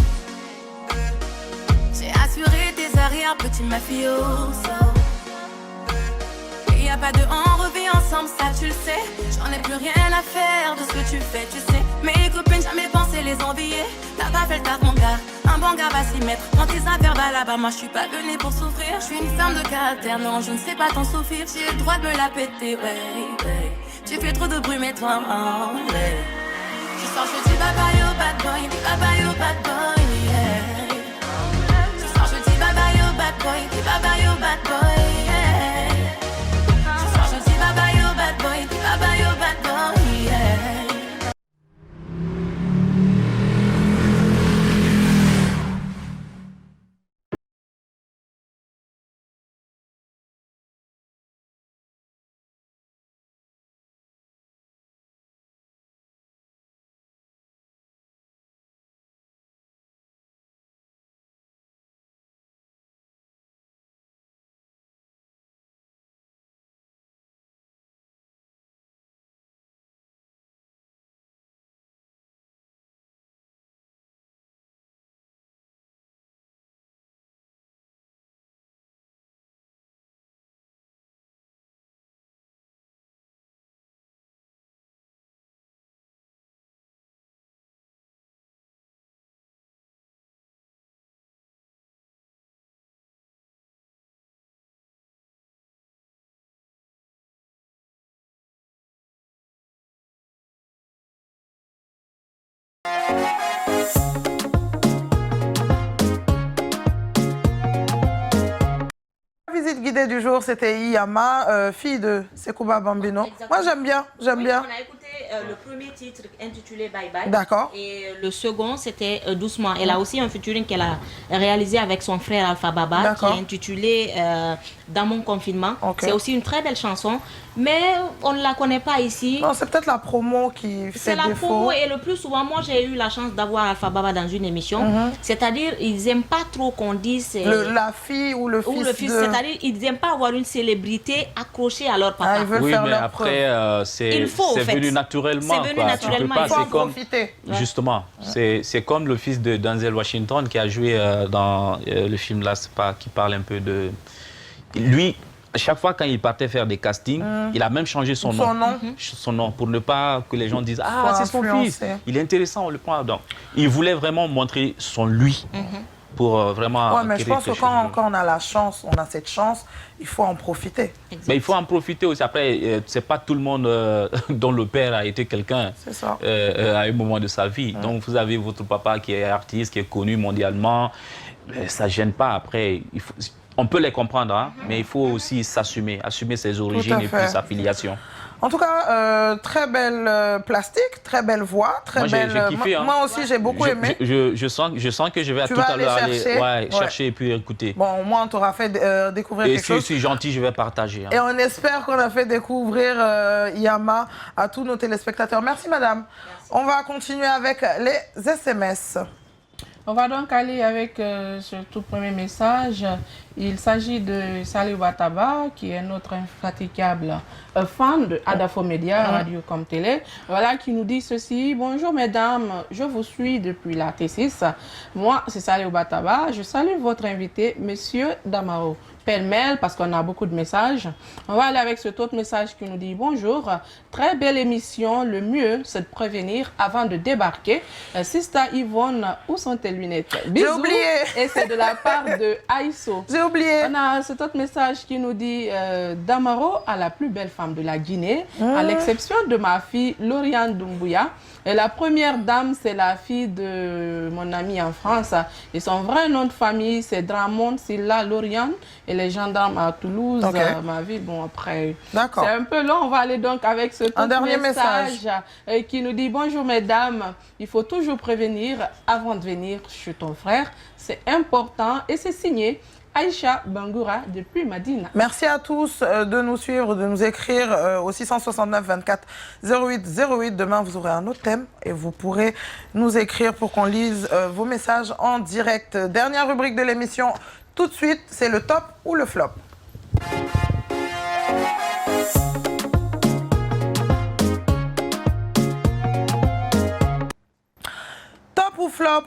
J'ai assuré tes arrières, petit mafioso. Y a pas de on revient ensemble, ça tu le sais. J'en ai plus rien à faire de ce que tu fais, tu sais. Mes copines, jamais pensé les envier. T'as pas fait le taf, mon gars. Un bon gars va s'y mettre. Prends tes affaires, va là-bas. Moi, je suis pas venue pour souffrir. Je suis une femme de caractère, non, je ne sais pas t'en souffrir. J'ai le droit de me la péter, ouais. Tu fais trop de bruit, mais toi, ouais. Je sors, je dis bye bye au bad boy, bye bye au bad boy, yeah. Je sors, je dis bye bye au bad boy, bye bye au bad boy, yeah. Je sors, je dis bye bye au bad boy, bye bye au bad boy, yeah. La visite guidée du jour, c'était Iyama, fille de Sekouba Bambino. Exactement. Moi, j'aime bien, j'aime bien. On a écouté le premier titre intitulé Bye Bye. D'accord. Et le second, c'était Doucement. Elle a aussi un featuring qu'elle a réalisé avec son frère Alpha Baba, qui est intitulé Dans mon confinement. Okay. C'est aussi une très belle chanson, mais on ne la connaît pas ici. Non, c'est peut-être la promo qui fait défaut. C'est la promo, et le plus souvent, moi j'ai eu la chance d'avoir Alpha Baba dans une émission. C'est-à-dire, ils n'aiment pas trop qu'on dise... la fille ou le fils de... C'est-à-dire, ils n'aiment pas avoir une célébrité accrochée à leur papa. Ah, ils veulent faire mais leur après, c'est venu naturellement. C'est venu naturellement. Il faut en profiter. Justement, c'est comme le fils de Denzel Washington qui a joué dans le film là, qui parle un peu de... Lui, chaque fois quand il partait faire des castings, il a même changé son nom. Son nom, pour ne pas que les gens disent « Ah, c'est son fils, il est intéressant, on le prend. » Donc, il voulait vraiment montrer son lui. Pour vraiment... Ouais, mais je pense que quand on a la chance, on a cette chance, il faut en profiter. Mais il faut en profiter aussi. Après, c'est pas tout le monde dont le père a été quelqu'un à un moment de sa vie. Donc, vous avez votre papa qui est artiste, qui est connu mondialement. Ça ne gêne pas. Après, on peut les comprendre, hein, mais il faut aussi s'assumer, assumer ses origines et puis sa filiation. En tout cas, très belle plastique, très belle voix, très belle... J'ai kiffé, hein. Moi aussi, j'ai beaucoup aimé. Je sens que je vais tout à l'heure aller chercher et puis écouter. Bon, au moins, on t'aura fait découvrir quelque chose. Et si je suis gentil, je vais partager. Hein. Et on espère qu'on a fait découvrir Yama à tous nos téléspectateurs. Merci, madame. Merci. On va continuer avec les SMS. On va donc aller avec ce tout premier message. Il s'agit de Salih Wataba, qui est notre infatigable fan de Adafo Média, radio comme télé. Voilà, qui nous dit ceci. Bonjour mesdames, je vous suis depuis la T6. Moi, c'est Salih Wataba. Je salue votre invité, monsieur Damaro. Pêle-mêle, parce qu'on a beaucoup de messages. On va aller avec cet autre message qui nous dit bonjour. Très belle émission. Le mieux, c'est de prévenir avant de débarquer. Sista Yvonne, où sont tes lunettes? Bisous. J'ai oublié. Et c'est de la part de Aïsso. J'ai oublié. On a cet autre message qui nous dit Damaro a la plus belle femme de la Guinée, à l'exception de ma fille Lauriane Doumbouya. Et la première dame, c'est la fille de mon ami en France. Et son vrai nom de famille, c'est Dramond Silla Lauriane. Et les gendarmes à Toulouse, ma ville, bon après, c'est un peu long. On va aller donc avec ce dernier message qui nous dit bonjour mesdames, il faut toujours prévenir avant de venir chez ton frère. C'est important et c'est signé Aïcha Bangoura depuis Madina. Merci à tous de nous suivre, de nous écrire au 669 24 08 08. Demain, vous aurez un autre thème et vous pourrez nous écrire pour qu'on lise vos messages en direct. Dernière rubrique de l'émission, tout de suite, c'est le top ou le flop. Top ou flop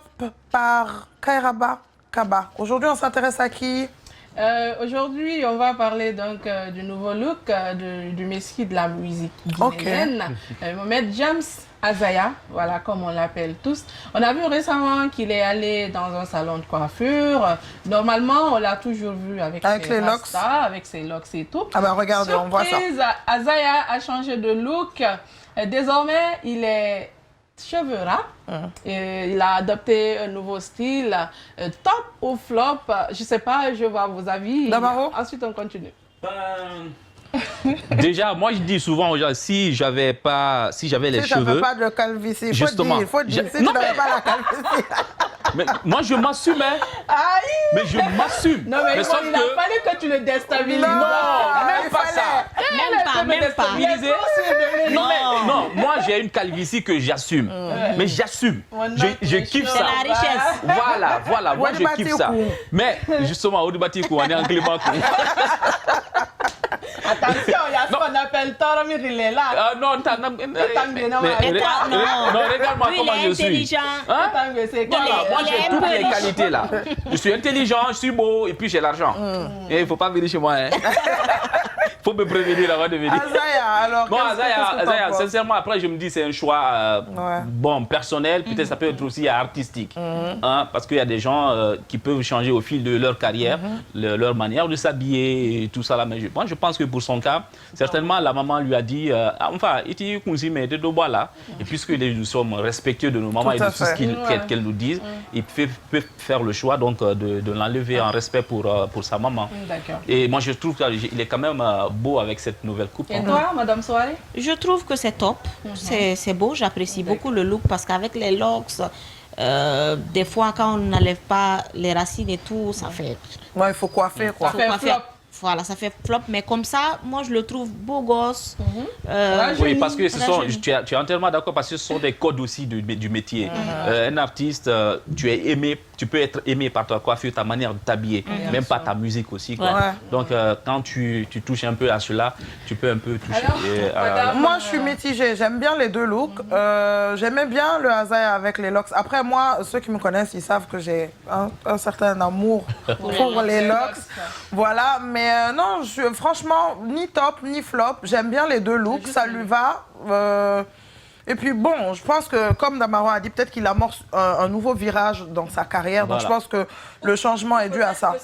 par Kairaba Kaba. Aujourd'hui, on s'intéresse à qui? Aujourd'hui, on va parler donc du nouveau look du messie de la musique guinéenne, Mohamed James Azaya, voilà comme on l'appelle tous. On a vu récemment qu'il est allé dans un salon de coiffure. Normalement, on l'a toujours vu avec ses locks, avec ses locks et tout. Ah ben regardez, on voit ça. Azaya a changé de look. Désormais, il est cheveux ras. Et il a adopté un nouveau style. Top ou flop? Je sais pas, je vois vos avis. Ensuite, on continue. Déjà, moi je dis souvent aux gens, si j'avais les cheveux, pas de calvitie, justement, il faut dire, si tu n'avais pas la calvitie. Mais moi je m'assume, hein. Mais je m'assume. Non mais, il a fallu que tu le déstabilises. Non, même pas ça. Même pas. Non, moi j'ai une calvitie que j'assume. Mais j'assume. Je kiffe ça. C'est la richesse. Voilà, moi je kiffe ça. Mais justement, au Dibatikou, on est en Clément. Attention, il y a ce qu'on appelle Toromir, il est là. Non, regarde-moi comment je suis. Intelligent. Moi, j'ai toutes les qualités là. Je suis intelligent, je suis beau et puis j'ai l'argent. Il ne faut pas venir chez moi. Il faut me prévenir avant de venir. Azaya, alors. Bon, Azaya, sincèrement, après, je me dis c'est un choix bon, personnel. Peut-être ça peut être aussi artistique. Parce qu'il y a des gens qui peuvent changer au fil de leur carrière, leur manière de s'habiller et tout ça là. Mais moi, je pense que pour son cas, certainement, la maman lui a dit enfin, et puisque nous sommes respectueux de nos mamans et de tout ce qu'elles nous disent, il peut faire le choix donc, de l'enlever en respect pour sa maman. Et moi, je trouve qu'il est quand même beau avec cette nouvelle coupe. Et toi, Madame Soare? Je trouve que c'est top. C'est beau, j'apprécie beaucoup le look parce qu'avec les locks, des fois, quand on n'enlève pas les racines et tout, ça fait... Ouais, il faut coiffer, quoi. Ça fait flop. Voilà, ça fait flop, mais comme ça, moi je le trouve beau gosse. Oui, parce que tu es entièrement d'accord, parce que ce sont des codes aussi du métier. Un artiste, tu peux être aimé par ta coiffure, ta manière de t'habiller, même par ta musique aussi. Quoi. Donc quand tu touches un peu à cela, tu peux un peu toucher. Moi je suis mitigée, j'aime bien les deux looks. J'aimais bien le Azaya avec les locks. Après moi, ceux qui me connaissent, ils savent que j'ai un certain amour pour les locks. Voilà, mais non, franchement, ni top, ni flop. J'aime bien les deux looks, ça lui va. Et puis bon, je pense que, comme Damaro a dit, peut-être qu'il amorce un nouveau virage dans sa carrière. Donc je pense que le changement est dû à ça.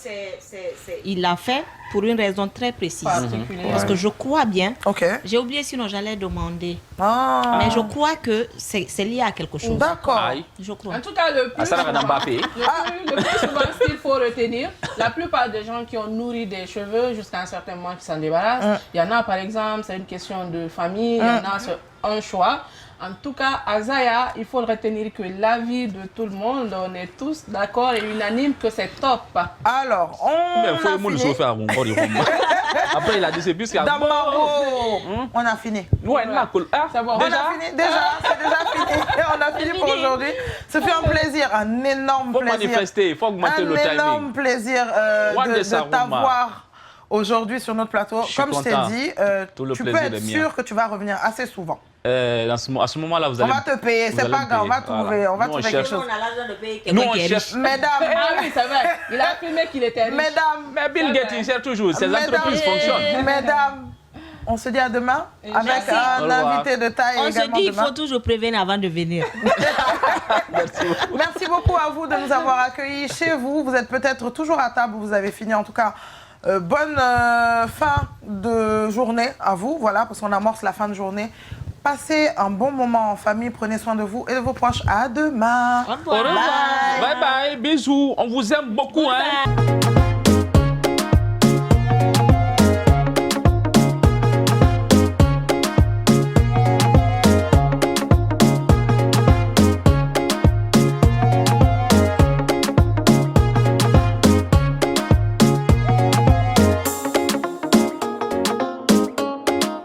Il l'a fait pour une raison très précise. Particulière. Parce que je crois bien, Ok. j'ai oublié sinon j'allais demander, Ah. mais je crois que c'est lié à quelque chose. D'accord. Aïe. Je crois. En tout cas, le plus souvent, ce qu'il faut retenir, la plupart des gens qui ont nourri des cheveux jusqu'à un certain moment qui s'en débarrassent, il y en a par exemple, c'est une question de famille, il y en a, c'est un choix. En tout cas, à Zaya, il faut retenir que l'avis de tout le monde, on est tous d'accord et unanime que c'est top. Alors, on Mais il faut a le monde fini. se faire un Après, il a dit c'est plus qu'à... Damaro, on a fini. Ouais, là, C'est bon. On a fini, déjà, c'est déjà fini. On a fini pour aujourd'hui. Ce fut un plaisir, un énorme faut plaisir. manifester, il faut augmenter le Un timing. énorme plaisir de t'avoir aujourd'hui sur notre plateau. Je suis Comme je t'ai content. dit, Tout le tu peux plaisir être est mien. sûr que tu vas revenir assez souvent. À ce moment-là, vous On allez... va te payer, vous c'est allez pas me grave, on va payer. trouver, Voilà. on va Nous, trouver on quelque cherche. chose. On a l'argent de payer Nous, quelqu'un on qui est cherche... riche. Mesdames, Ah oui, c'est vrai. Il a affirmé qu'il était riche. mesdames, Mais Bill Gates, il cherche toujours. Ces entreprises fonctionnent. mesdames, on se dit à demain avec Merci. un Au revoir. invité de taille On se également dit qu'il demain. faut toujours prévenir avant de venir. Merci beaucoup. Merci beaucoup à vous de nous avoir accueillis chez vous. Vous êtes peut-être toujours à table, vous avez fini en tout cas. Bonne fin de journée à vous, voilà, parce qu'on amorce la fin de journée. Passez un bon moment en famille, prenez soin de vous et de vos proches. À demain. Au revoir. Au revoir. Bye bye, bisous. On vous aime beaucoup. Hein.